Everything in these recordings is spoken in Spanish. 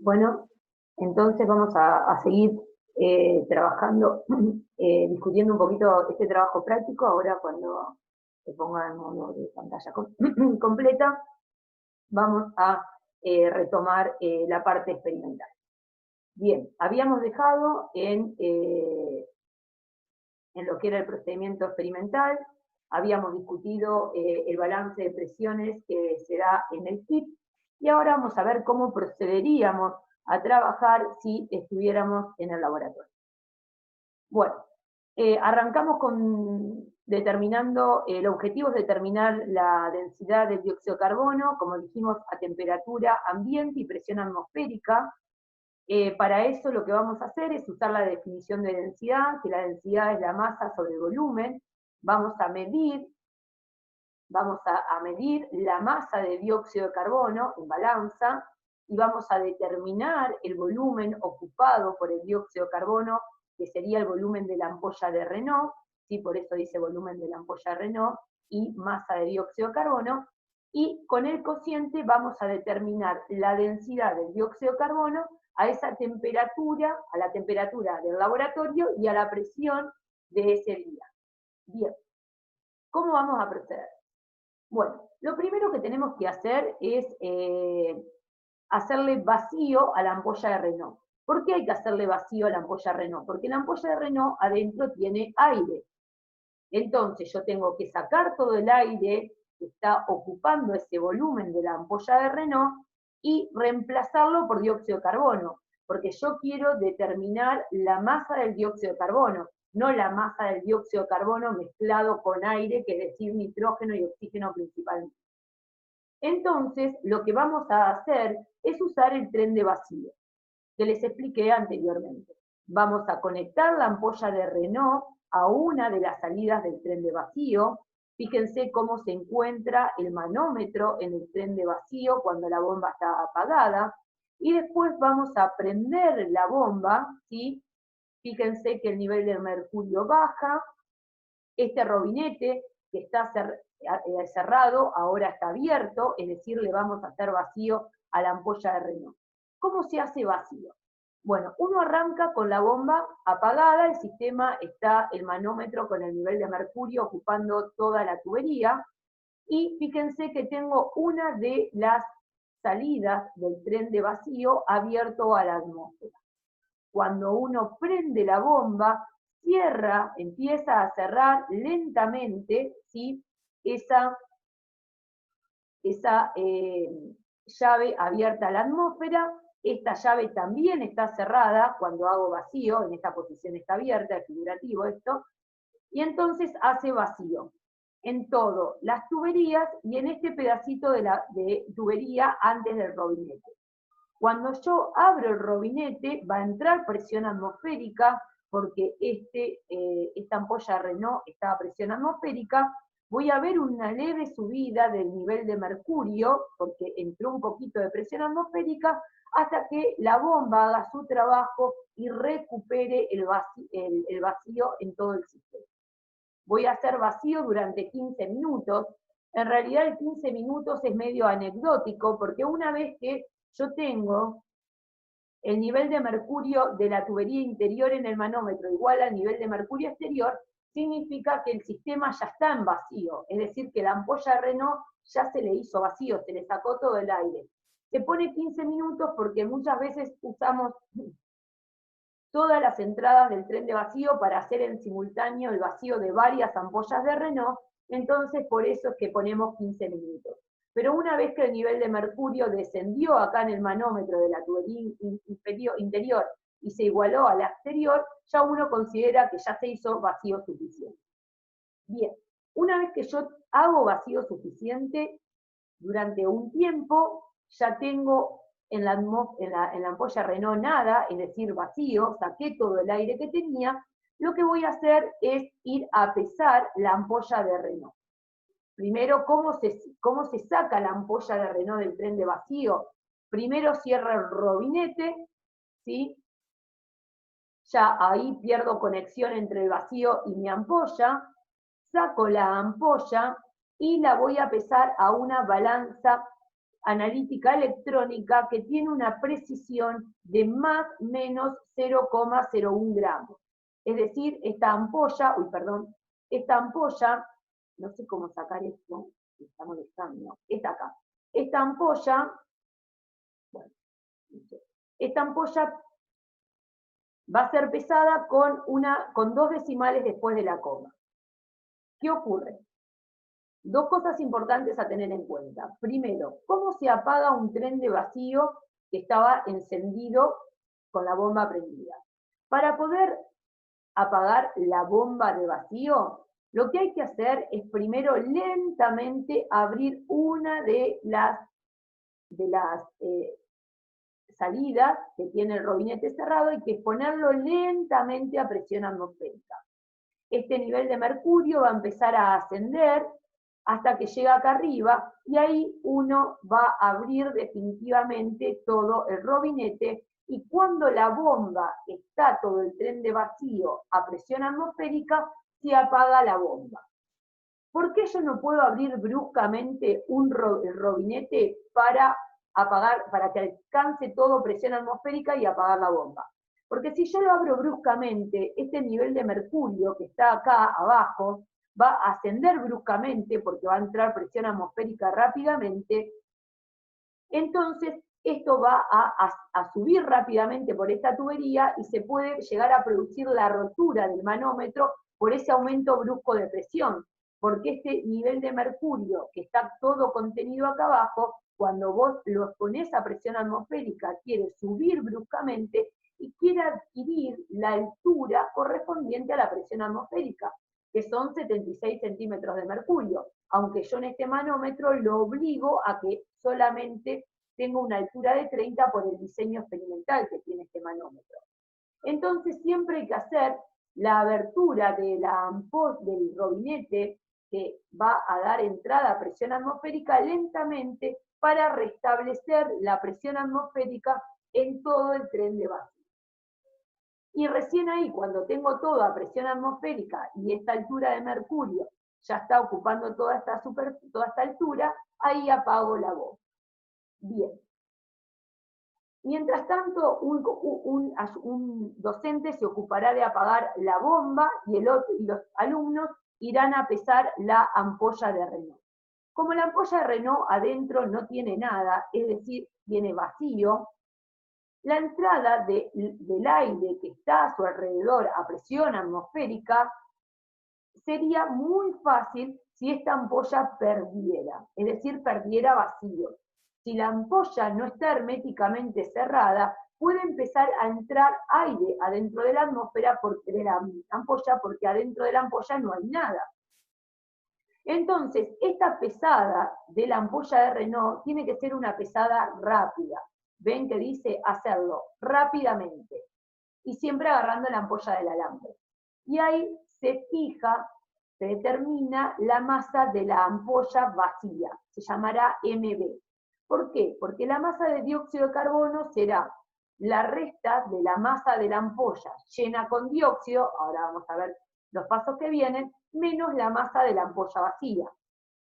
Bueno, entonces vamos a seguir trabajando, discutiendo un poquito este trabajo práctico. Ahora cuando se ponga en modo de pantalla completa, vamos a retomar la parte experimental. Bien, habíamos dejado en lo que era el procedimiento experimental, habíamos discutido el balance de presiones que se da en el kit, y ahora vamos a ver cómo procederíamos a trabajar si estuviéramos en el laboratorio. Bueno, arrancamos determinando, el objetivo es determinar la densidad del dióxido de carbono, como dijimos, a temperatura ambiente y presión atmosférica. Para eso lo que vamos a hacer es usar la definición de densidad, que la densidad es la masa sobre el volumen. Vamos a medir la masa de dióxido de carbono en balanza y vamos a determinar el volumen ocupado por el dióxido de carbono, que sería el volumen de la ampolla de Renault, ¿sí? Por eso dice volumen de la ampolla de Renault, y masa de dióxido de carbono, y con el cociente vamos a determinar la densidad del dióxido de carbono a esa temperatura, a la temperatura del laboratorio y a la presión de ese día. Bien, ¿cómo vamos a proceder? Bueno, lo primero que tenemos que hacer es hacerle vacío a la ampolla de Renault. ¿Por qué hay que hacerle vacío a la ampolla de Renault? Porque la ampolla de Renault adentro tiene aire. Entonces yo tengo que sacar todo el aire que está ocupando ese volumen de la ampolla de Renault y reemplazarlo por dióxido de carbono, porque yo quiero determinar la masa del dióxido de carbono, no la masa del dióxido de carbono mezclado con aire, que es decir, nitrógeno y oxígeno principalmente. Entonces, lo que vamos a hacer es usar el tren de vacío, que les expliqué anteriormente. Vamos a conectar la ampolla de Renault a una de las salidas del tren de vacío. Fíjense cómo se encuentra el manómetro en el tren de vacío cuando la bomba está apagada. Y después vamos a prender la bomba, ¿sí? Fíjense que el nivel de mercurio baja. Este robinete que está cerrado ahora está abierto, es decir, le vamos a hacer vacío a la ampolla de Renault. ¿Cómo se hace vacío? Bueno, uno arranca con la bomba apagada, el sistema está el manómetro con el nivel de mercurio ocupando toda la tubería, y fíjense que tengo una de las salidas del tren de vacío abierto a la atmósfera. Cuando uno prende la bomba, empieza a cerrar lentamente, ¿sí? esa llave abierta a la atmósfera. Esta llave también está cerrada cuando hago vacío, en esta posición está abierta, es figurativo esto, y entonces hace vacío en todo, las tuberías y en este pedacito de tubería antes del robinete. Cuando yo abro el robinete va a entrar presión atmosférica, porque esta ampolla Renault está a presión atmosférica. Voy a ver una leve subida del nivel de mercurio, porque entró un poquito de presión atmosférica, hasta que la bomba haga su trabajo y recupere el vacío en todo el sistema. Voy a hacer vacío durante 15 minutos. En realidad el 15 minutos es medio anecdótico, porque una vez que yo tengo el nivel de mercurio de la tubería interior en el manómetro igual al nivel de mercurio exterior, significa que el sistema ya está en vacío, es decir, que la ampolla de Renault ya se le hizo vacío, se le sacó todo el aire. Se pone 15 minutos porque muchas veces usamos todas las entradas del tren de vacío para hacer en simultáneo el vacío de varias ampollas de Renault, entonces por eso es que ponemos 15 minutos. Pero una vez que el nivel de mercurio descendió acá en el manómetro de la tubería interior y se igualó a la exterior, ya uno considera que ya se hizo vacío suficiente. Bien, una vez que yo hago vacío suficiente, durante un tiempo ya tengo en la ampolla Renault nada, es decir, vacío, saqué todo el aire que tenía. Lo que voy a hacer es ir a pesar la ampolla de Renault. Primero, ¿cómo se saca la ampolla de Renault del tren de vacío? Primero cierro el robinete, ¿sí? Ya ahí pierdo conexión entre el vacío y mi ampolla. Saco la ampolla y la voy a pesar a una balanza analítica electrónica que tiene una precisión de más o menos 0,01 gramos. Es decir, esta ampolla, no sé cómo sacar esto, me está molestando, está acá. Esta ampolla va a ser pesada con 2 decimales después de la coma. ¿Qué ocurre? Dos cosas importantes a tener en cuenta. Primero, ¿cómo se apaga un tren de vacío que estaba encendido con la bomba prendida? Para poder apagar la bomba de vacío, lo que hay que hacer es primero lentamente abrir una de las salidas que tiene el robinete cerrado, hay que ponerlo lentamente a presión atmosférica. Este nivel de mercurio va a empezar a ascender hasta que llega acá arriba, y ahí uno va a abrir definitivamente todo el robinete, y cuando la bomba está todo el tren de vacío a presión atmosférica, se apaga la bomba. ¿Por qué yo no puedo abrir bruscamente el robinete para que alcance todo presión atmosférica y apagar la bomba? Porque si yo lo abro bruscamente, este nivel de mercurio que está acá abajo va a ascender bruscamente porque va a entrar presión atmosférica rápidamente. Entonces, esto va a subir rápidamente por esta tubería y se puede llegar a producir la rotura del manómetro por ese aumento brusco de presión. Porque este nivel de mercurio que está todo contenido acá abajo, cuando vos lo ponés a presión atmosférica, quiere subir bruscamente y quiere adquirir la altura correspondiente a la presión atmosférica, que son 76 centímetros de mercurio, aunque yo en este manómetro lo obligo a que solamente tenga una altura de 30 por el diseño experimental que tiene este manómetro. Entonces siempre hay que hacer la abertura del robinete que va a dar entrada a presión atmosférica lentamente para restablecer la presión atmosférica en todo el tren de vacío. Y recién ahí, cuando tengo todo a presión atmosférica y esta altura de mercurio ya está ocupando toda esta altura, ahí apago la bomba. Bien. Mientras tanto, un docente se ocupará de apagar la bomba y los alumnos irán a pesar la ampolla de Renault. Como la ampolla de Renault adentro no tiene nada, es decir, tiene vacío, la entrada del aire que está a su alrededor a presión atmosférica sería muy fácil si esta ampolla perdiera, es decir, perdiera vacío. Si la ampolla no está herméticamente cerrada, puede empezar a entrar aire adentro de la atmósfera de la ampolla, porque adentro de la ampolla no hay nada. Entonces, esta pesada de la ampolla de Renault tiene que ser una pesada rápida. Ven que dice hacerlo rápidamente y siempre agarrando la ampolla del alambre. Y ahí se determina la masa de la ampolla vacía, se llamará MB. ¿Por qué? Porque la masa de dióxido de carbono será la resta de la masa de la ampolla llena con dióxido, ahora vamos a ver los pasos que vienen, menos la masa de la ampolla vacía.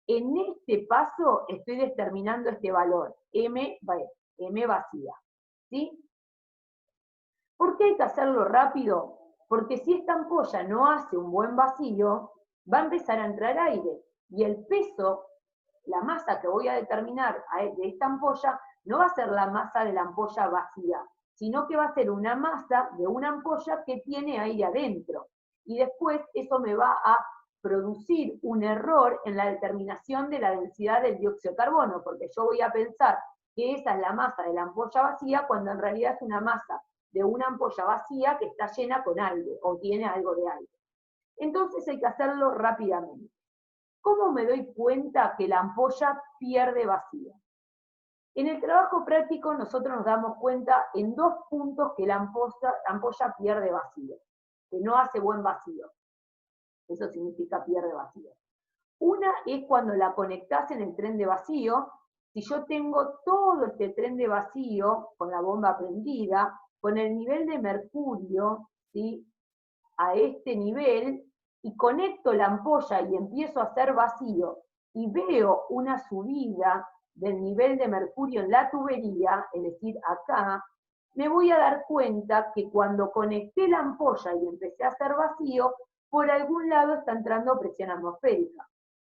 En este paso estoy determinando este valor, M vacía, ¿sí? ¿Por qué hay que hacerlo rápido? Porque si esta ampolla no hace un buen vacío, va a empezar a entrar aire, y el peso, la masa que voy a determinar de esta ampolla, no va a ser la masa de la ampolla vacía, sino que va a ser una masa de una ampolla que tiene aire adentro. Y después eso me va a producir un error en la determinación de la densidad del dióxido de carbono, porque yo voy a pensar que esa es la masa de la ampolla vacía, cuando en realidad es una masa de una ampolla vacía que está llena con aire, o tiene algo de aire. Entonces hay que hacerlo rápidamente. ¿Cómo me doy cuenta que la ampolla pierde vacío? En el trabajo práctico nosotros nos damos cuenta en 2 puntos que la ampolla pierde vacío, que no hace buen vacío. Eso significa pierde vacío. Una es cuando la conectás en el tren de vacío. Si yo tengo todo este tren de vacío con la bomba prendida, con el nivel de mercurio, ¿sí?, a este nivel, y conecto la ampolla y empiezo a hacer vacío, y veo una subida del nivel de mercurio en la tubería, es decir, acá, me voy a dar cuenta que cuando conecté la ampolla y empecé a hacer vacío, por algún lado está entrando presión atmosférica.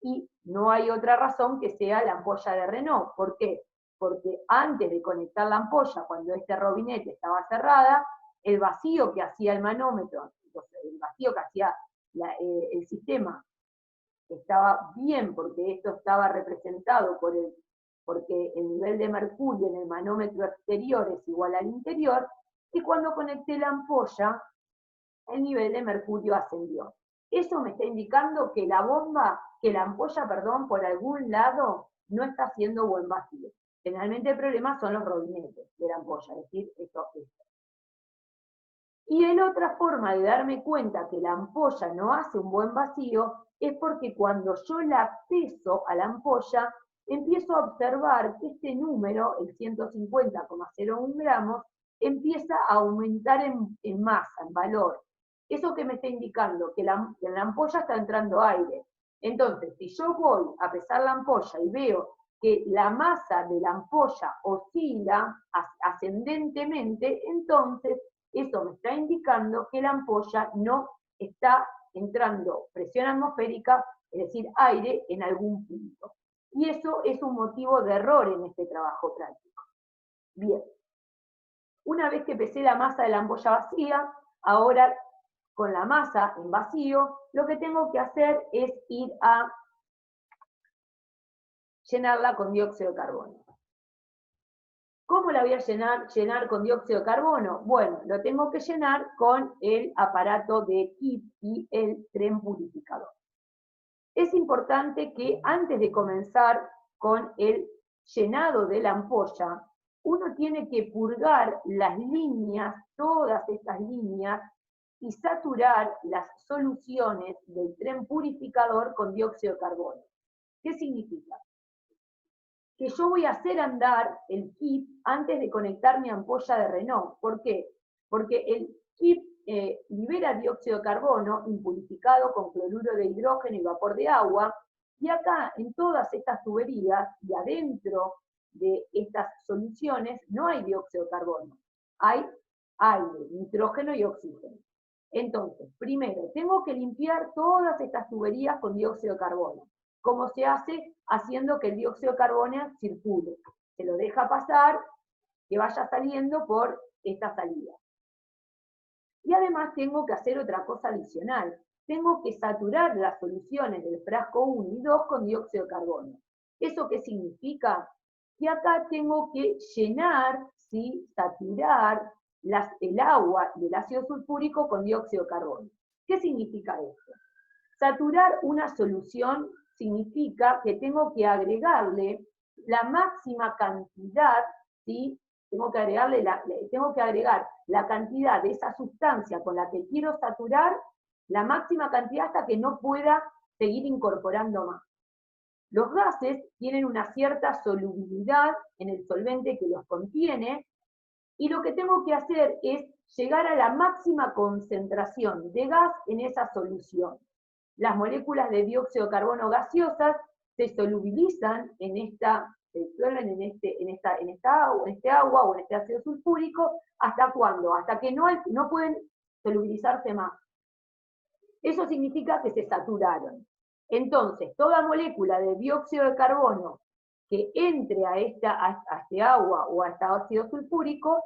Y no hay otra razón que sea la ampolla de Renault. ¿Por qué? Porque antes de conectar la ampolla, cuando este robinete estaba cerrada, el vacío que hacía el manómetro, el vacío que hacía el sistema, estaba bien, porque esto estaba representado porque el nivel de mercurio en el manómetro exterior es igual al interior, y cuando conecté la ampolla, el nivel de mercurio ascendió. Eso me está indicando que la ampolla, por algún lado no está haciendo buen vacío. Generalmente el problema son los robinetes de la ampolla, es decir, esto. Y en otra forma de darme cuenta que la ampolla no hace un buen vacío es porque cuando yo la peso a la ampolla, empiezo a observar que este número, el 150,01 gramos, empieza a aumentar en masa, en valor. ¿Eso que me está indicando? Que en la ampolla está entrando aire. Entonces, si yo voy a pesar la ampolla y veo que la masa de la ampolla oscila ascendentemente, entonces eso me está indicando que la ampolla no está entrando presión atmosférica, es decir, aire, en algún punto. Y eso es un motivo de error en este trabajo práctico. Bien. Una vez que pesé la masa de la ampolla vacía, ahora con la masa en vacío, lo que tengo que hacer es ir a llenarla con dióxido de carbono. ¿Cómo la voy a llenar con dióxido de carbono? Bueno, lo tengo que llenar con el aparato de KIP y el tren purificador. Es importante que antes de comenzar con el llenado de la ampolla, uno tiene que purgar las líneas, todas estas líneas, y saturar las soluciones del tren purificador con dióxido de carbono. ¿Qué significa? Que yo voy a hacer andar el KIP antes de conectar mi ampolla de Renault. ¿Por qué? Porque el KIP libera dióxido de carbono impurificado con cloruro de hidrógeno y vapor de agua, y acá en todas estas tuberías y adentro de estas soluciones no hay dióxido de carbono, hay aire, nitrógeno y oxígeno. Entonces, primero, tengo que limpiar todas estas tuberías con dióxido de carbono. ¿Cómo se hace? Haciendo que el dióxido de carbono circule. Se lo deja pasar, que vaya saliendo por esta salida. Y además tengo que hacer otra cosa adicional. Tengo que saturar las soluciones del frasco 1 y 2 con dióxido de carbono. ¿Eso qué significa? Que acá tengo que llenar, ¿sí? Saturar el agua del ácido sulfúrico con dióxido de carbono. ¿Qué significa esto? Saturar una solución significa que tengo que agregarle la máxima cantidad, ¿sí? Tengo que agregar la cantidad de esa sustancia con la que quiero saturar, la máxima cantidad hasta que no pueda seguir incorporando más. Los gases tienen una cierta solubilidad en el solvente que los contiene, y lo que tengo que hacer es llegar a la máxima concentración de gas en esa solución. Las moléculas de dióxido de carbono gaseosas se solubilizan se disuelven en este agua o en este ácido sulfúrico. ¿Hasta cuándo? Hasta que no pueden solubilizarse más. Eso significa que se saturaron. Entonces, toda molécula de dióxido de carbono que entre a este agua o a este ácido sulfúrico,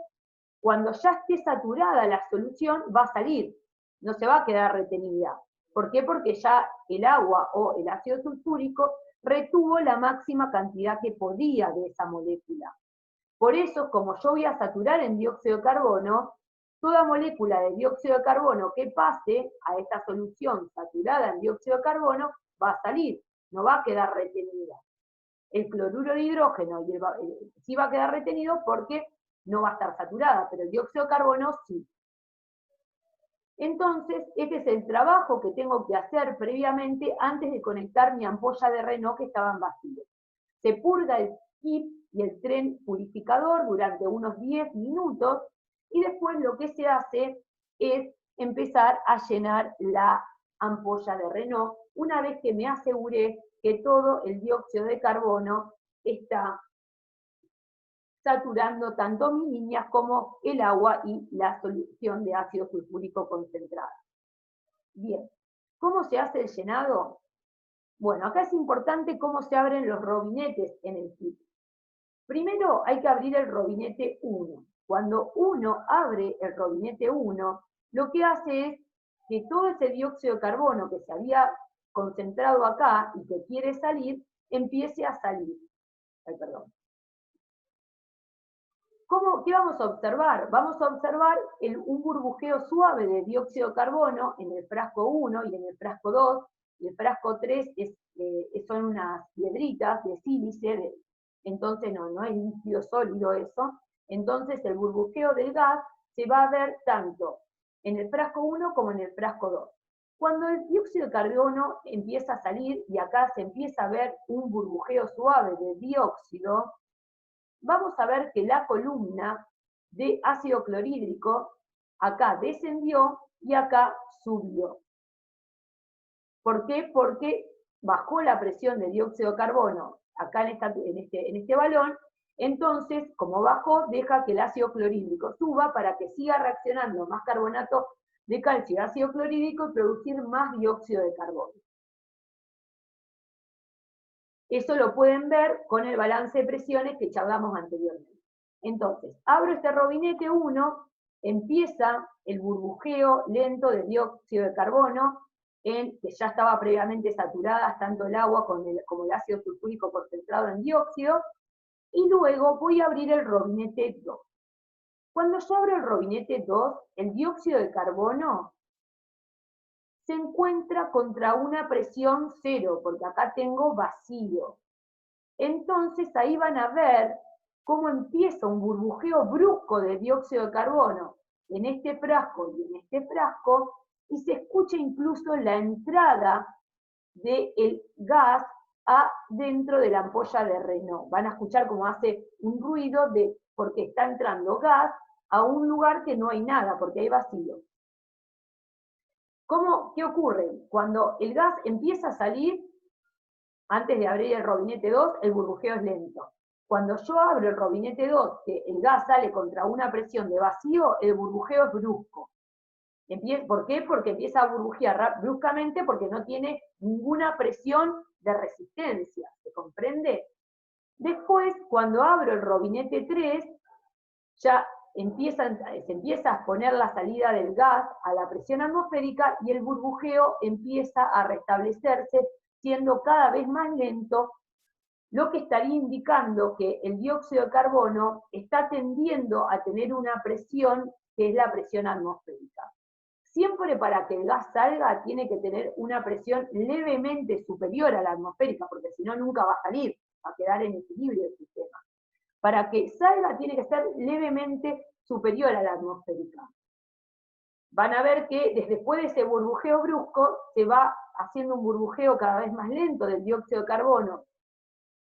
cuando ya esté saturada la solución, va a salir, no se va a quedar retenida. ¿Por qué? Porque ya el agua o el ácido sulfúrico retuvo la máxima cantidad que podía de esa molécula. Por eso, como yo voy a saturar en dióxido de carbono, toda molécula de dióxido de carbono que pase a esta solución saturada en dióxido de carbono va a salir, no va a quedar retenida. El cloruro de hidrógeno sí va a quedar retenido porque no va a estar saturada, pero el dióxido de carbono sí. Entonces, este es el trabajo que tengo que hacer previamente antes de conectar mi ampolla de Renault que estaban vacíos. Se purga el KIP y el tren purificador durante unos 10 minutos, y después lo que se hace es empezar a llenar la ampolla de Renault una vez que me aseguré que todo el dióxido de carbono está saturando tanto mi línea como el agua y la solución de ácido sulfúrico concentrado. Bien, ¿cómo se hace el llenado? Bueno, acá es importante cómo se abren los robinetes en el kit. Primero hay que abrir el robinete 1. Cuando uno abre el robinete 1, lo que hace es que todo ese dióxido de carbono que se había concentrado acá y que quiere salir, empiece a salir. Ay, perdón. ¿Qué vamos a observar? Vamos a observar un burbujeo suave de dióxido de carbono en el frasco 1 y en el frasco 2. Y el frasco 3 son unas piedritas de sílice, entonces no es líquido sólido eso. Entonces el burbujeo del gas se va a ver tanto en el frasco 1 como en el frasco 2. Cuando el dióxido de carbono empieza a salir y acá se empieza a ver un burbujeo suave de dióxido, vamos a ver que la columna de ácido clorhídrico acá descendió y acá subió. ¿Por qué? Porque bajó la presión de dióxido de carbono acá en este balón, entonces, como bajó, deja que el ácido clorhídrico suba para que siga reaccionando más carbonato de calcio y ácido clorhídrico y producir más dióxido de carbono. Eso lo pueden ver con el balance de presiones que charlamos anteriormente. Entonces, abro este robinete 1, empieza el burbujeo lento de dióxido de carbono, que ya estaba previamente saturadas tanto el agua como el ácido sulfúrico concentrado en dióxido, y luego voy a abrir el robinete 2. Cuando yo abro el robinete 2, el dióxido de carbono se encuentra contra una presión 0, porque acá tengo vacío. Entonces ahí van a ver cómo empieza un burbujeo brusco de dióxido de carbono en este frasco y en este frasco, y se escucha incluso la entrada del gas dentro de la ampolla de Renault. Van a escuchar cómo hace un ruido porque está entrando gas a un lugar que no hay nada, porque hay vacío. ¿Qué ocurre? Cuando el gas empieza a salir, antes de abrir el robinete 2, el burbujeo es lento. Cuando yo abro el robinete 2, que el gas sale contra una presión de vacío, el burbujeo es brusco. ¿Por qué? Porque empieza a burbujear bruscamente porque no tiene ninguna presión de resistencia, ¿se comprende? Después, cuando abro el robinete 3, ya se empieza a exponer la salida del gas a la presión atmosférica y el burbujeo empieza a restablecerse, siendo cada vez más lento, lo que estaría indicando que el dióxido de carbono está tendiendo a tener una presión que es la presión atmosférica. Siempre para que el gas salga tiene que tener una presión levemente superior a la atmosférica, porque si no nunca va a salir, va a quedar en equilibrio el sistema. Para que salga tiene que ser levemente superior a la atmosférica. Van a ver que después de ese burbujeo brusco se va haciendo un burbujeo cada vez más lento del dióxido de carbono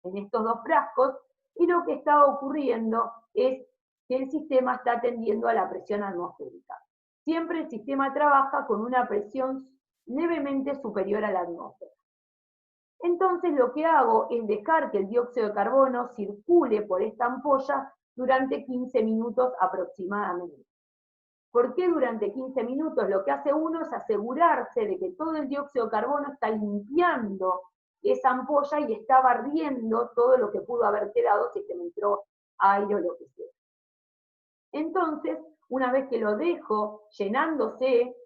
en estos dos frascos, y lo que está ocurriendo es que el sistema está tendiendo a la presión atmosférica. Siempre el sistema trabaja con una presión levemente superior a la atmósfera. Entonces lo que hago es dejar que el dióxido de carbono circule por esta ampolla durante 15 minutos aproximadamente. ¿Por qué durante 15 minutos? Lo que hace uno es asegurarse de que todo el dióxido de carbono está limpiando esa ampolla y está barriendo todo lo que pudo haber quedado si se me entró aire o lo que sea. Entonces, una vez que lo dejo llenándose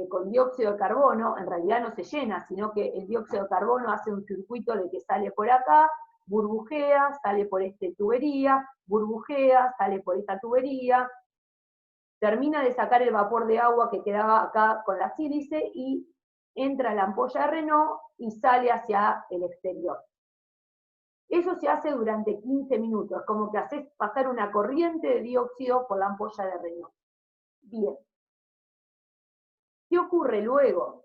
con dióxido de carbono, en realidad no se llena, sino que el dióxido de carbono hace un circuito de que sale por acá, burbujea, sale por esta tubería, burbujea, sale por esta tubería, termina de sacar el vapor de agua que quedaba acá con la sílice y entra a la ampolla de Renault y sale hacia el exterior. Eso se hace durante 15 minutos, como que haces pasar una corriente de dióxido por la ampolla de Renault. Bien. ¿Qué ocurre luego?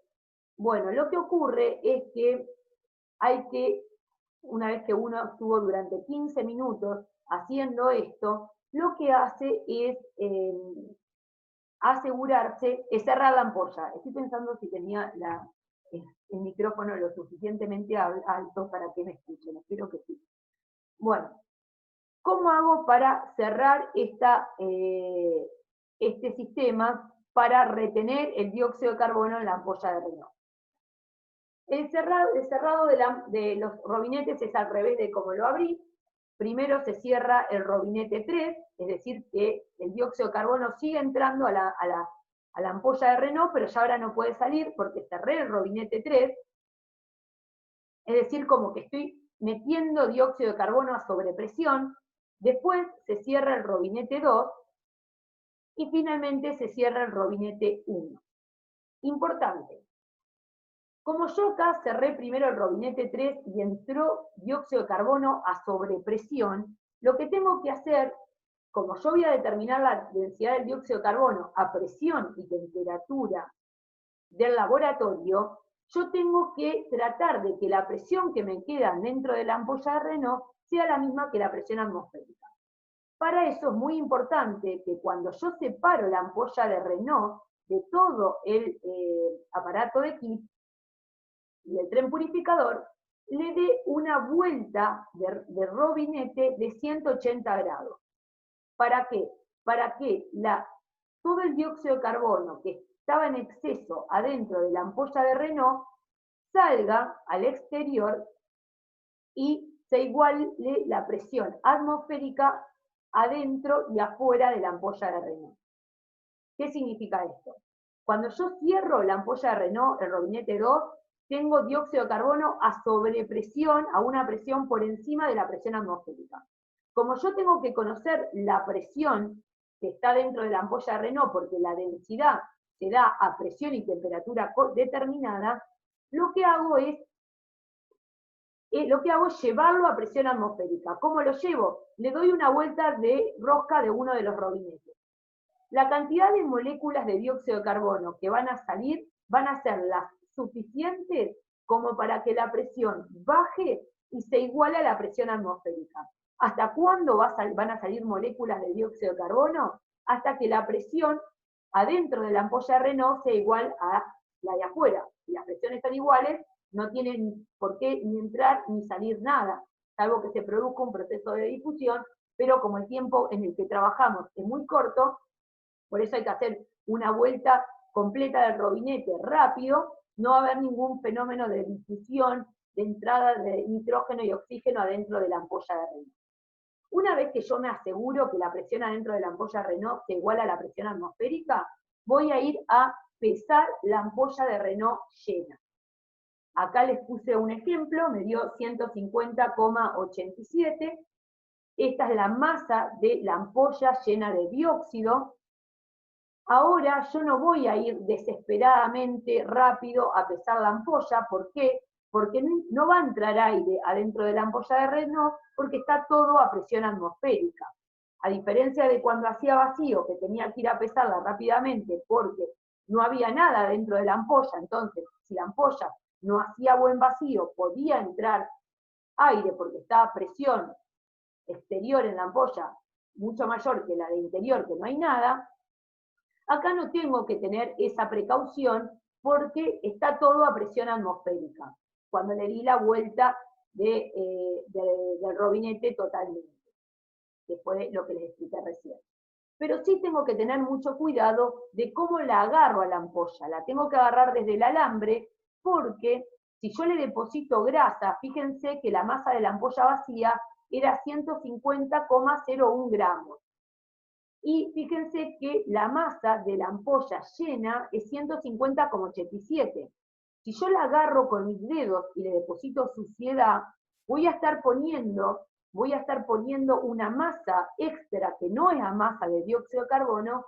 Bueno, lo que ocurre es que una vez que uno estuvo durante 15 minutos haciendo esto, lo que hace es asegurarse, es cerrar la ampolla. Estoy pensando si tenía el micrófono lo suficientemente alto para que me escuchen, espero que sí. Bueno, ¿cómo hago para cerrar este sistema para retener el dióxido de carbono en la ampolla de Renault? El cerrado de los robinetes es al revés de como lo abrí. Primero se cierra el robinete 3, es decir, que el dióxido de carbono sigue entrando a la ampolla de Renault, pero ya ahora no puede salir porque cerré el robinete 3, es decir, como que estoy metiendo dióxido de carbono a sobrepresión. Después se cierra el robinete 2 y finalmente se cierra el robinete 1. Importante, como yo acá cerré primero el robinete 3 y entró dióxido de carbono a sobrepresión, lo que tengo que hacer, como yo voy a determinar la densidad del dióxido de carbono a presión y temperatura del laboratorio, yo tengo que tratar de que la presión que me queda dentro de la ampolla de Renault sea la misma que la presión atmosférica. Para eso es muy importante que cuando yo separo la ampolla de Renault de todo el aparato de Kip y el tren purificador, le dé una vuelta de robinete de 180 grados. ¿Para qué? Para que todo el dióxido de carbono que estaba en exceso adentro de la ampolla de Renault salga al exterior y se iguale la presión atmosférica adentro y afuera de la ampolla de Renault. ¿Qué significa esto? Cuando yo cierro la ampolla de Renault, el robinete 2, tengo dióxido de carbono a sobrepresión, a una presión por encima de la presión atmosférica. Como yo tengo que conocer la presión que está dentro de la ampolla de Renault, porque la densidad se da a presión y temperatura determinada, lo que hago es llevarlo a presión atmosférica. ¿Cómo lo llevo? Le doy una vuelta de rosca de uno de los robinetes. La cantidad de moléculas de dióxido de carbono que van a salir van a ser las suficientes como para que la presión baje y se iguale a la presión atmosférica. ¿Hasta cuándo van a salir moléculas de dióxido de carbono? Hasta que la presión adentro de la ampolla de Renault sea igual a la de afuera. Si las presiones son iguales, no tienen por qué ni entrar ni salir nada, salvo que se produzca un proceso de difusión, pero como el tiempo en el que trabajamos es muy corto, por eso hay que hacer una vuelta completa del robinete rápido, no va a haber ningún fenómeno de difusión, de entrada de nitrógeno y oxígeno adentro de la ampolla de Renault. Una vez que yo me aseguro que la presión adentro de la ampolla de Renault se iguala a la presión atmosférica, voy a ir a pesar la ampolla de Renault llena. Acá les puse un ejemplo, me dio 150,87. Esta es la masa de la ampolla llena de dióxido. Ahora yo no voy a ir desesperadamente rápido a pesar la ampolla. ¿Por qué? Porque no va a entrar aire adentro de la ampolla de Renault porque está todo a presión atmosférica. A diferencia de cuando hacía vacío, que tenía que ir a pesarla rápidamente porque no había nada dentro de la ampolla, entonces si la ampolla no hacía buen vacío, podía entrar aire porque estaba a presión exterior en la ampolla mucho mayor que la de interior, que no hay nada. Acá no tengo que tener esa precaución porque está todo a presión atmosférica, cuando le di la vuelta del robinete totalmente, que fue lo que les expliqué recién. Pero sí tengo que tener mucho cuidado de cómo la agarro a la ampolla. La tengo que agarrar desde el alambre porque si yo le deposito grasa, fíjense que la masa de la ampolla vacía era 150,01 gramos. Y fíjense que la masa de la ampolla llena es 150,87. Si yo la agarro con mis dedos y le deposito suciedad, voy a estar poniendo una masa extra que no es la masa de dióxido de carbono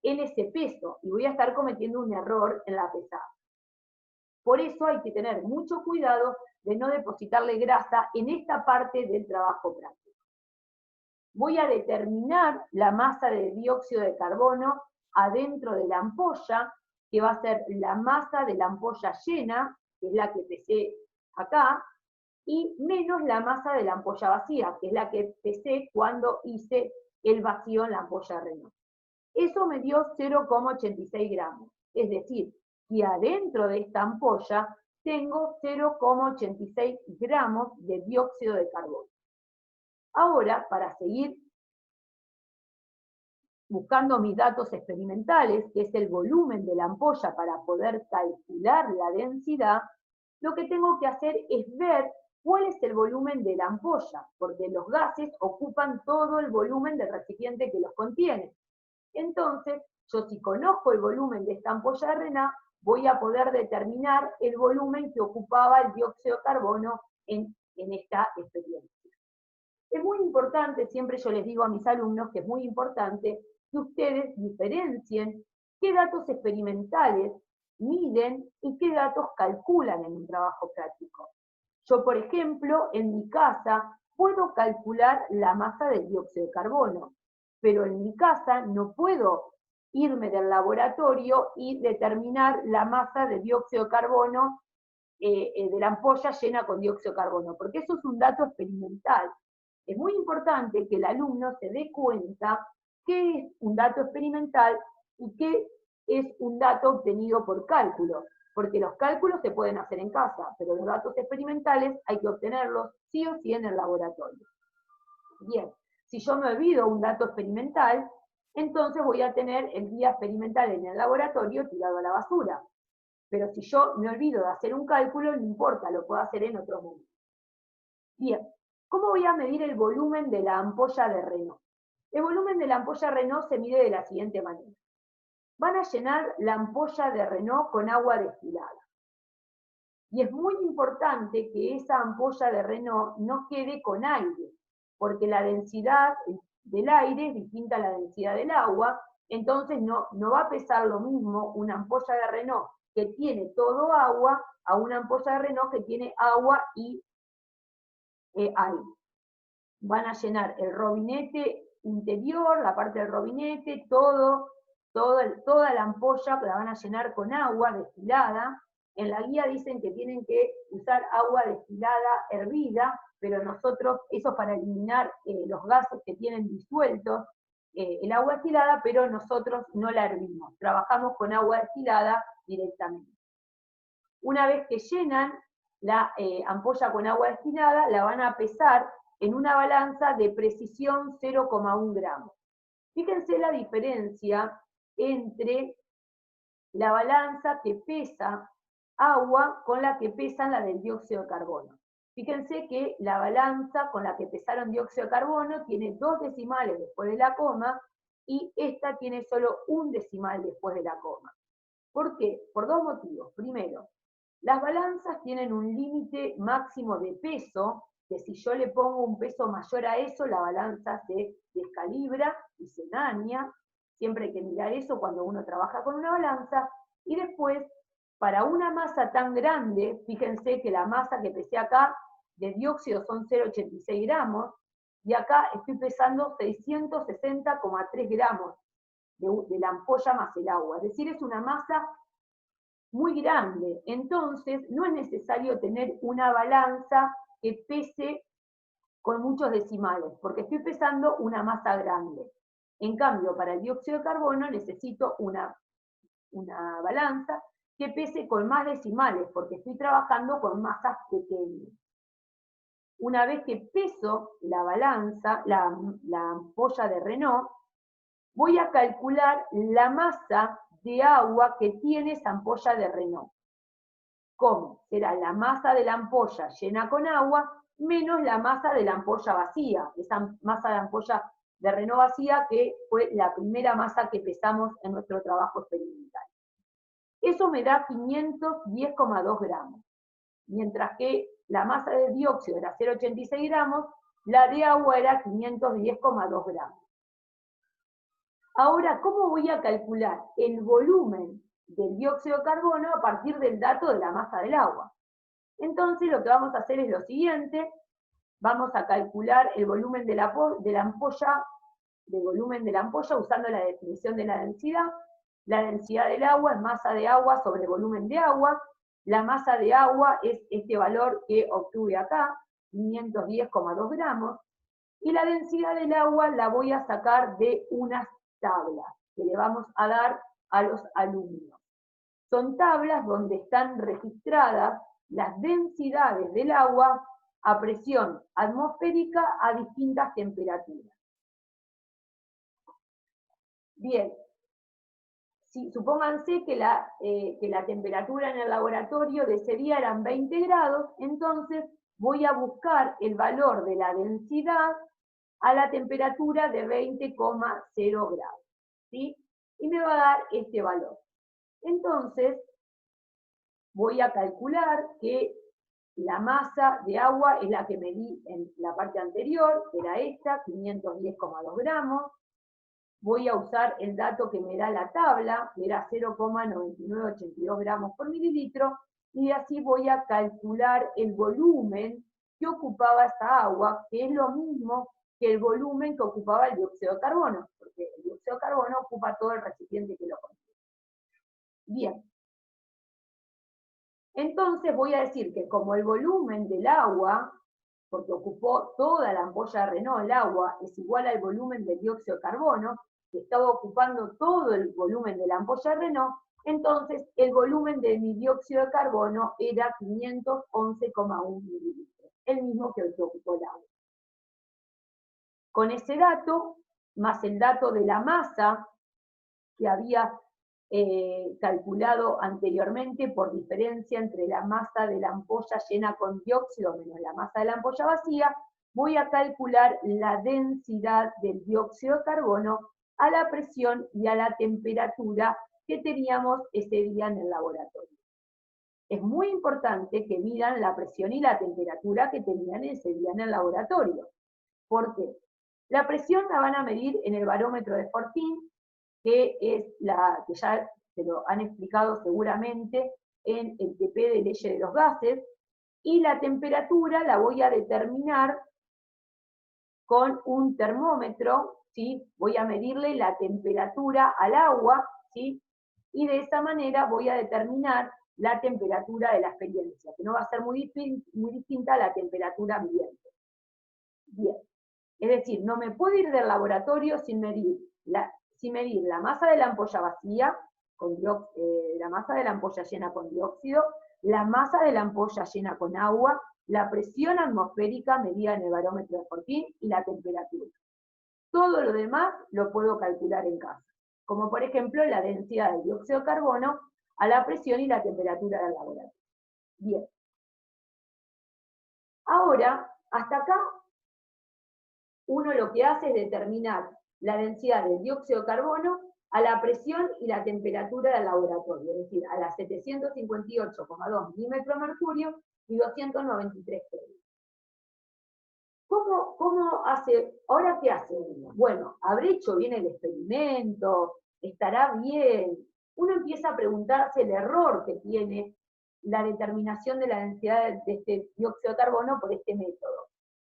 en ese peso y voy a estar cometiendo un error en la pesada. Por eso hay que tener mucho cuidado de no depositarle grasa en esta parte del trabajo práctico. Voy a determinar la masa de dióxido de carbono adentro de la ampolla, que va a ser la masa de la ampolla llena, que es la que pesé acá, y menos la masa de la ampolla vacía, que es la que pesé cuando hice el vacío en la ampolla de Renault. Eso me dio 0,86 gramos, es decir, que adentro de esta ampolla tengo 0,86 gramos de dióxido de carbono. Ahora, para seguir buscando mis datos experimentales, que es el volumen de la ampolla para poder calcular la densidad, lo que tengo que hacer es ver cuál es el volumen de la ampolla, porque los gases ocupan todo el volumen del recipiente que los contiene. Entonces, yo si conozco el volumen de esta ampolla de RNA, voy a poder determinar el volumen que ocupaba el dióxido de carbono en esta experiencia. Es muy importante, siempre yo les digo a mis alumnos que es muy importante que ustedes diferencien qué datos experimentales miden y qué datos calculan en un trabajo práctico. Yo, por ejemplo, en mi casa puedo calcular la masa del dióxido de carbono, pero en mi casa no puedo irme del laboratorio y determinar la masa de dióxido de carbono de la ampolla llena con dióxido de carbono, porque eso es un dato experimental. Es muy importante que el alumno se dé cuenta qué es un dato experimental y qué es un dato obtenido por cálculo, porque los cálculos se pueden hacer en casa, pero los datos experimentales hay que obtenerlos sí o sí en el laboratorio. Bien, si yo me olvido un dato experimental, entonces voy a tener el guía experimental en el laboratorio tirado a la basura. Pero si yo me olvido de hacer un cálculo, no importa, lo puedo hacer en otro momento. Bien, ¿cómo voy a medir el volumen de la ampolla de Renault? El volumen de la ampolla Renault se mide de la siguiente manera. Van a llenar la ampolla de Renault con agua destilada. Y es muy importante que esa ampolla de Renault no quede con aire, porque la densidad del aire es distinta a la densidad del agua, entonces no va a pesar lo mismo una ampolla de Renault que tiene todo agua a una ampolla de Renault que tiene agua y aire. Van a llenar el robinete interior, la parte del robinete, toda la ampolla la van a llenar con agua destilada. En la guía dicen que tienen que usar agua destilada hervida, pero nosotros, eso es para eliminar los gases que tienen disueltos el agua destilada, pero nosotros no la hervimos, trabajamos con agua destilada directamente. Una vez que llenan la ampolla con agua destilada, la van a pesar en una balanza de precisión 0,1 gramos. Fíjense la diferencia entre la balanza que pesa agua con la que pesan la del dióxido de carbono. Fíjense que la balanza con la que pesaron dióxido de carbono tiene 2 decimales después de la coma y esta tiene solo 1 decimal después de la coma. ¿Por qué? Por 2 motivos. Primero, las balanzas tienen un límite máximo de peso, que si yo le pongo un peso mayor a eso, la balanza se descalibra y se daña. Siempre hay que mirar eso cuando uno trabaja con una balanza. Y después, para una masa tan grande, fíjense que la masa que pesé acá de dióxido son 0,86 gramos, y acá estoy pesando 660,3 gramos de la ampolla más el agua. Es decir, es una masa muy grande. Entonces, no es necesario tener una balanza que pese con muchos decimales, porque estoy pesando una masa grande. En cambio, para el dióxido de carbono necesito una balanza que pese con más decimales, porque estoy trabajando con masas pequeñas. Una vez que peso la balanza, la ampolla de Renault, voy a calcular la masa de agua que tiene esa ampolla de Renault. ¿Cómo? Será la masa de la ampolla llena con agua menos la masa de la ampolla vacía, esa masa de ampolla de Renault vacía que fue la primera masa que pesamos en nuestro trabajo experimental. Eso me da 510,2 gramos, mientras que la masa de dióxido era 0,86 gramos, la de agua era 510,2 gramos. Ahora, ¿cómo voy a calcular el volumen del dióxido de carbono a partir del dato de la masa del agua? Entonces, lo que vamos a hacer es lo siguiente: vamos a calcular el volumen de la ampolla, el volumen de la ampolla usando la definición de la densidad. La densidad del agua es masa de agua sobre volumen de agua. La masa de agua es este valor que obtuve acá, 510,2 gramos. Y la densidad del agua la voy a sacar de unas tablas que le vamos a dar a los alumnos. Son tablas donde están registradas las densidades del agua a presión atmosférica a distintas temperaturas. Bien, supónganse que la temperatura en el laboratorio de ese día eran 20 grados, entonces voy a buscar el valor de la densidad a la temperatura de 20,0 grados, ¿sí? Y me va a dar este valor. Entonces, voy a calcular que la masa de agua es la que medí en la parte anterior, que era esta, 510,2 gramos. Voy a usar el dato que me da la tabla, que era 0,9982 gramos por mililitro, y así voy a calcular el volumen que ocupaba esta agua, que es lo mismo que el volumen que ocupaba el dióxido de carbono, porque el dióxido de carbono ocupa todo el recipiente que lo contiene. Bien. Entonces voy a decir que como el volumen del agua, porque ocupó toda la ampolla de Renault, el agua, es igual al volumen del dióxido de carbono, que estaba ocupando todo el volumen de la ampolla de Renault, entonces el volumen de mi dióxido de carbono era 511,1 mililitros, el mismo que ocupó el agua. Con ese dato, más el dato de la masa que había calculado anteriormente por diferencia entre la masa de la ampolla llena con dióxido menos la masa de la ampolla vacía, voy a calcular la densidad del dióxido de carbono a la presión y a la temperatura que teníamos ese día en el laboratorio. Es muy importante que midan la presión y la temperatura que tenían ese día en el laboratorio. ¿Por qué? La presión la van a medir en el barómetro de Fortin, que es la que ya se lo han explicado seguramente en el TP de leyes de los gases, y la temperatura la voy a determinar con un termómetro, ¿sí? Voy a medirle la temperatura al agua, ¿sí? Y de esa manera voy a determinar la temperatura de la experiencia, que no va a ser muy distinta a la temperatura ambiente. Bien, es decir, no me puedo ir del laboratorio sin medir la masa de la ampolla vacía, la masa de la ampolla llena con dióxido, la masa de la ampolla llena con agua, la presión atmosférica medida en el barómetro de Fortin y la temperatura. Todo lo demás lo puedo calcular en casa, como por ejemplo la densidad de dióxido de carbono a la presión y la temperatura del laboratorio. Bien. Ahora, hasta acá, uno lo que hace es determinar la densidad del dióxido de carbono a la presión y la temperatura del laboratorio, es decir, a las 758,2 milímetros de mercurio y 293 Kelvin. ¿Cómo hace? ¿Ahora qué hace uno? Bueno, ¿habré hecho bien el experimento? ¿Estará bien? Uno empieza a preguntarse el error que tiene la determinación de la densidad de este dióxido de carbono por este método.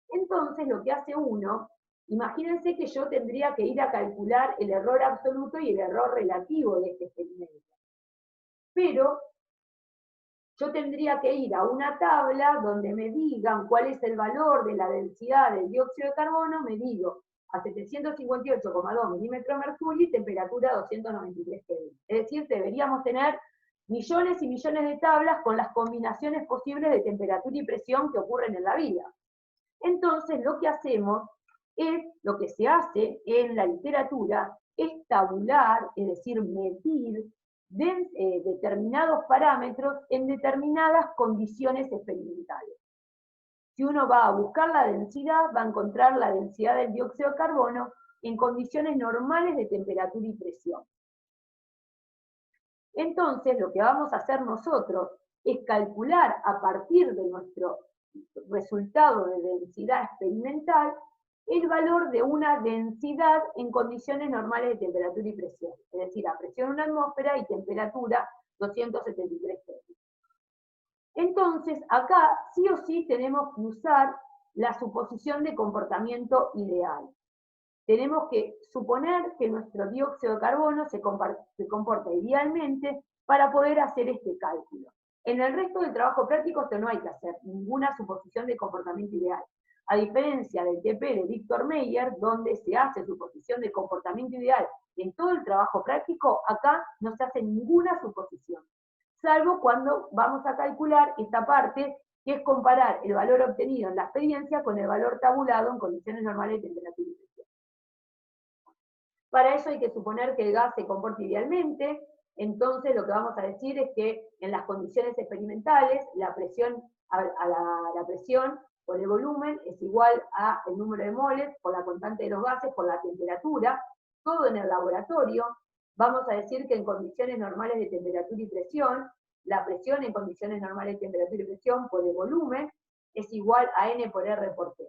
Entonces, lo que hace uno, imagínense que yo tendría que ir a calcular el error absoluto y el error relativo de este experimento. Pero yo tendría que ir a una tabla donde me digan cuál es el valor de la densidad del dióxido de carbono, me digo a 758,2 milímetros de mercurio y temperatura 293 Kelvin. Es decir, deberíamos tener millones y millones de tablas con las combinaciones posibles de temperatura y presión que ocurren en la vida. Entonces, lo que hacemos es, lo que se hace en la literatura, es tabular, es decir, medir determinados parámetros en determinadas condiciones experimentales. Si uno va a buscar la densidad, va a encontrar la densidad del dióxido de carbono en condiciones normales de temperatura y presión. Entonces, lo que vamos a hacer nosotros es calcular a partir de nuestro resultado de densidad experimental el valor de una densidad en condiciones normales de temperatura y presión, es decir, a presión en una atmósfera y temperatura 273 Kelvin. Entonces, acá sí o sí tenemos que usar la suposición de comportamiento ideal. Tenemos que suponer que nuestro dióxido de carbono se comporta idealmente para poder hacer este cálculo. En el resto del trabajo práctico esto no hay que hacer ninguna suposición de comportamiento ideal. A diferencia del TP de Víctor Meyer, donde se hace suposición de comportamiento ideal en todo el trabajo práctico, acá no se hace ninguna suposición, salvo cuando vamos a calcular esta parte que es comparar el valor obtenido en la experiencia con el valor tabulado en condiciones normales de temperatura y presión. Para eso hay que suponer que el gas se comporte idealmente, entonces lo que vamos a decir es que en las condiciones experimentales la presión, la presión por el volumen es igual al número de moles por la constante de los gases por la temperatura, todo en el laboratorio. Vamos a decir que en condiciones normales de temperatura y presión, la presión en condiciones normales de temperatura y presión por el volumen es igual a N por R por T.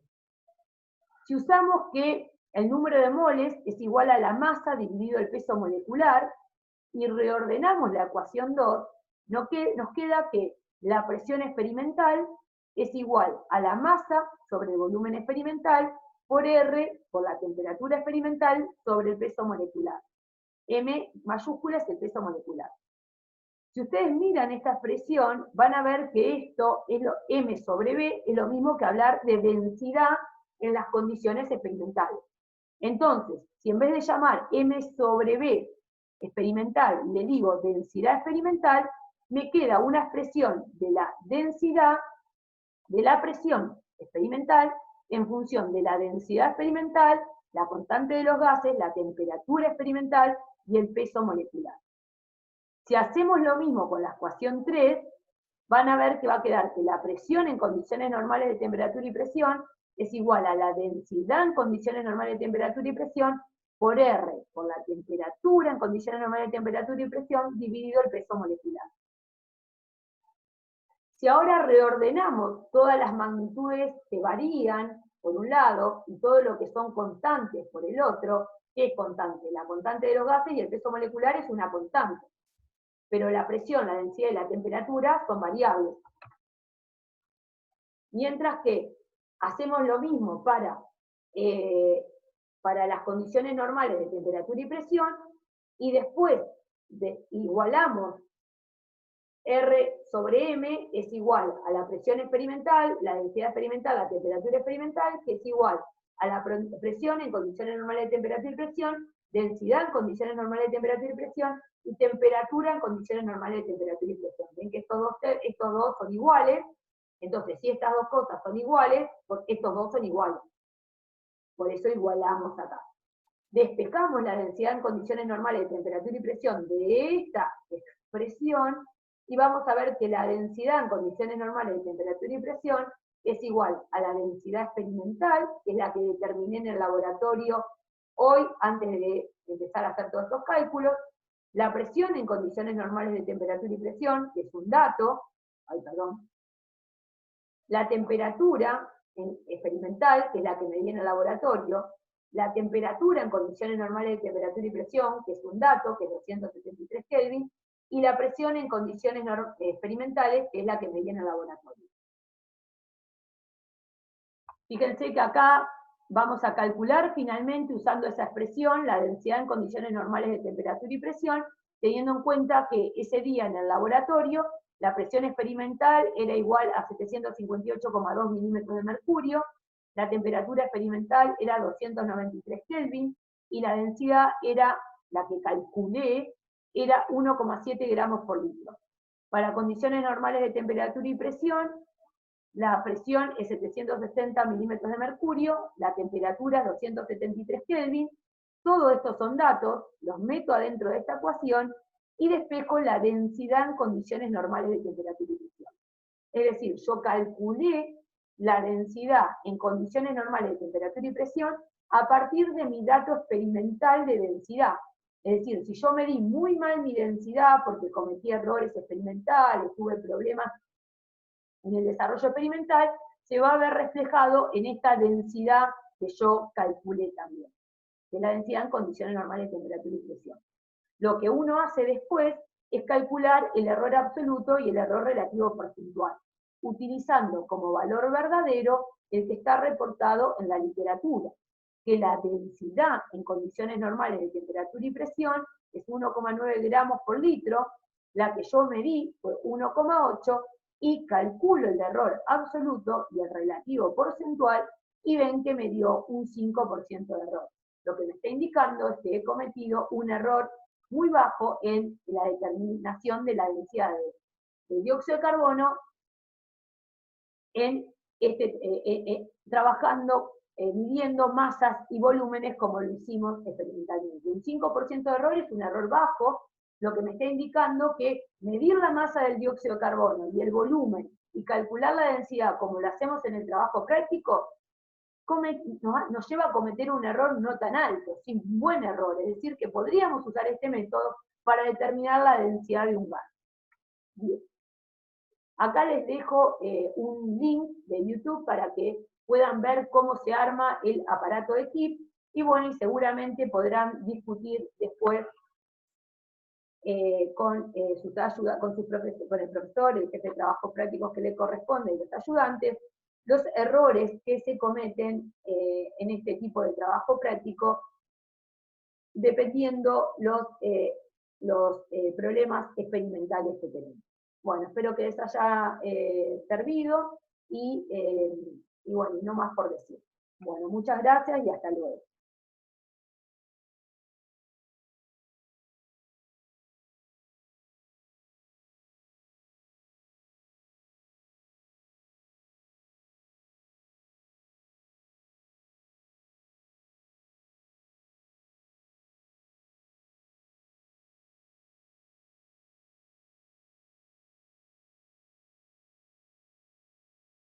Si usamos que el número de moles es igual a la masa dividido el peso molecular, y reordenamos la ecuación 2, nos queda que la presión experimental es igual a la masa sobre el volumen experimental por R por la temperatura experimental sobre el peso molecular. M mayúscula es el peso molecular. Si ustedes miran esta expresión, van a ver que esto, M sobre B, es lo mismo que hablar de densidad en las condiciones experimentales. Entonces, si en vez de llamar M sobre B experimental, le digo densidad experimental, me queda una expresión de la densidad de la presión experimental en función de la densidad experimental, la constante de los gases, la temperatura experimental y el peso molecular. Si hacemos lo mismo con la ecuación 3, van a ver que va a quedar que la presión en condiciones normales de temperatura y presión es igual a la densidad en condiciones normales de temperatura y presión por R, por la temperatura en condiciones normales de temperatura y presión, dividido el peso molecular. Si ahora reordenamos todas las magnitudes que varían, por un lado, y todo lo que son constantes por el otro, ¿qué es constante? La constante de los gases y el peso molecular es una constante. Pero la presión, la densidad y la temperatura son variables. Mientras que hacemos lo mismo para las condiciones normales de temperatura y presión, y después igualamos R sobre M es igual a la presión experimental, la densidad experimental, la temperatura experimental, que es igual a la presión en condiciones normales de temperatura y presión, densidad en condiciones normales de temperatura y presión, y temperatura en condiciones normales de temperatura y presión. Ven que estos dos son iguales, entonces si estas dos cosas son iguales, pues estos dos son iguales. Por eso igualamos acá. Despejamos la densidad en condiciones normales de temperatura y presión de esta expresión, y vamos a ver que la densidad en condiciones normales de temperatura y presión es igual a la densidad experimental, que es la que determiné en el laboratorio hoy, antes de empezar a hacer todos estos cálculos, la presión en condiciones normales de temperatura y presión, que es un dato, la temperatura experimental, que es la que medí en el laboratorio, la temperatura en condiciones normales de temperatura y presión, que es un dato, que es 273 Kelvin, y la presión en condiciones experimentales, que es la que medí en el laboratorio. Fíjense que acá vamos a calcular finalmente, usando esa expresión, la densidad en condiciones normales de temperatura y presión, teniendo en cuenta que ese día en el laboratorio la presión experimental era igual a 758,2 milímetros de mercurio, la temperatura experimental era 293 Kelvin, y la densidad era, la que calculé, era 1,7 gramos por litro. Para condiciones normales de temperatura y presión, la presión es 760 milímetros de mercurio, la temperatura es 273 Kelvin. Todos estos son datos, los meto adentro de esta ecuación y despejo la densidad en condiciones normales de temperatura y presión. Es decir, yo calculé la densidad en condiciones normales de temperatura y presión a partir de mi dato experimental de densidad. Es decir, si yo medí muy mal mi densidad porque cometí errores experimentales, tuve problemas en el desarrollo experimental, se va a ver reflejado en esta densidad que yo calculé también, que es la densidad en condiciones normales de temperatura y presión. Lo que uno hace después es calcular el error absoluto y el error relativo porcentual, utilizando como valor verdadero el que está reportado en la literatura, que la densidad en condiciones normales de temperatura y presión es 1,9 gramos por litro, la que yo medí fue 1,8, y calculo el error absoluto y el relativo porcentual, y ven que me dio un 5% de error. Lo que me está indicando es que he cometido un error muy bajo en la determinación de la densidad de dióxido de carbono en trabajando, midiendo masas y volúmenes como lo hicimos experimentalmente. Un 5% de error es un error bajo, lo que me está indicando que medir la masa del dióxido de carbono y el volumen y calcular la densidad como lo hacemos en el trabajo práctico, nos lleva a cometer un error no tan alto, sí, un buen error, es decir, que podríamos usar este método para determinar la densidad de un gas. Bien. Acá les dejo un link de YouTube para que puedan ver cómo se arma el aparato de KIP, y bueno, y seguramente podrán discutir después con sus ayudas, con el profesor, el jefe de trabajo prácticos que le corresponde y los ayudantes, los errores que se cometen en este tipo de trabajo práctico, dependiendo los problemas experimentales que tenemos. Bueno, espero que les haya servido y bueno, no más por decir. Bueno, muchas gracias y hasta luego.